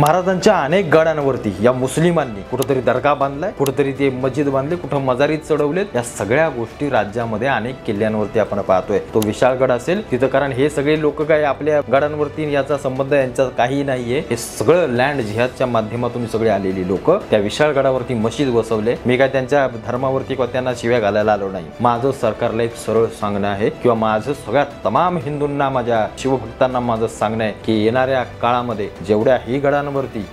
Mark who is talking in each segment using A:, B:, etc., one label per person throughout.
A: महाराजांच्या अनेक गडांवरती या मुस्लिमांनी कुठेतरी दर्गा बांधलाय, कुठेतरी ते मस्जिद बांधले, कुठं मजारीत चढवलेत। या सगळ्या गोष्टी राज्यामध्ये अनेक किल्ल्यांवरती आपण पाहतोय। तो विशाळगड असेल तिथं, कारण हे सगळे लोक काय आपल्या गडांवरती याचा संबंध यांचा काही नाहीये। हे सगळं लँड जिहादच्या माध्यमातून सगळे आलेली लोक त्या विशाळगडावरती मस्जिद बसवले। मी काय त्यांच्या धर्मावरती किंवा त्यांना शिव्या घालायला आलो नाही। माझं सरकारला एक सरळ सांगणं आहे किंवा माझं सगळ्या तमाम हिंदूंना, माझ्या शिवभक्तांना माझं सांगणं आहे की येणाऱ्या काळामध्ये जेवढ्याही गडांवरती,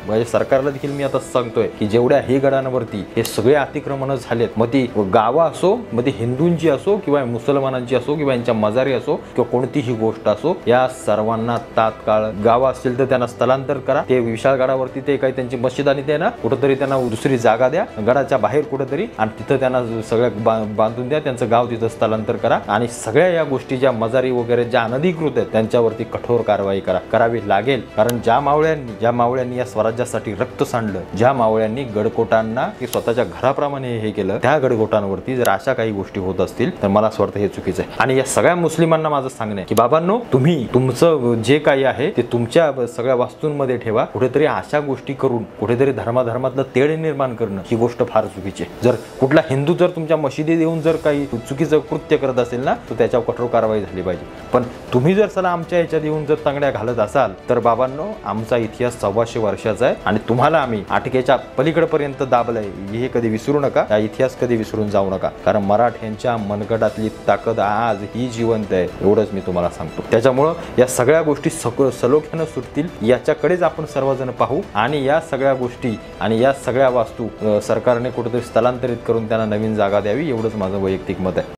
A: म्हणजे सरकारला देखील मी आता सांगतोय की जेवढ्याही गडांवरती हे सगळे अतिक्रमण झालेत, मग ती गावं असो, मग ती हिंदूंची असो किंवा मुसलमानांची असो किंवा यांच्या मजारी असो किंवा कोणतीही गोष्ट असो, या सर्वांना तात्काळ गावं असतील तर त्यांना स्थलांतर करा। ते विशाळगडावरती ते काही त्यांची मस्जिद आणि ते ना कुठेतरी त्यांना दुसरी जागा द्या गडाच्या बाहेर कुठेतरी, आणि तिथं त्यांना सगळं बांधून द्या, त्यांचं गाव तिथं स्थलांतर करा। आणि सगळ्या या गोष्टी ज्या मजारी वगैरे ज्या अनधिकृत आहेत त्यांच्यावरती कठोर कारवाई करावी लागेल। कारण ज्या मावळ्यांनी या स्वराज्यासाठी रक्त सांडलं, ज्या मावळ्यांनी गडकोटांना की स्वतःच्या घराप्रमाणे हे केलं, त्या गडकोटांवरती जर अशा काही गोष्टी होत असतील तर मला असं वाटतं हे चुकीचं आहे। आणि या सगळ्या मुस्लिमांना माझं सांगणं आहे की बाबांनो, तुम्ही तुमचं जे काही आहे ते तुमच्या सगळ्या वास्तूंमध्ये ठेवा। कुठेतरी अशा गोष्टी करून कुठेतरी धर्माधर्मातलं तेढ निर्माण करणं ही गोष्ट फार चुकीची आहे। जर कुठला हिंदू जर तुमच्या मशिदीत येऊन जर काही चुकीचं कृत्य करत असेल ना, तर त्याच्यावर कठोर कारवाई झाली पाहिजे। पण तुम्ही जर चला आमच्या ह्याच्यात येऊन जर तांगड्या घालत असाल तर बाबांनो, आमचा इतिहास 125 वर्षाचा आहे आणि तुम्हाला आम्ही अटकेच्या पलीकडपर्यंत दाबलंय, हे कधी विसरू नका। हा इतिहास कधी विसरून जाऊ नका, कारण मराठ्यांच्या मनगटातली ताकद आज ही जिवंत आहे, एवढंच मी तुम्हाला सांगतो। त्याच्यामुळं या सगळ्या गोष्टी सलोख्यानं सुटतील याच्याकडेच आपण सर्वजण पाहू, आणि या सगळ्या गोष्टी आणि या सगळ्या वास्तू सरकारने कुठेतरी स्थलांतरित करून त्यांना नवीन जागा द्यावी, एवढंच माझं वैयक्तिक मत आहे।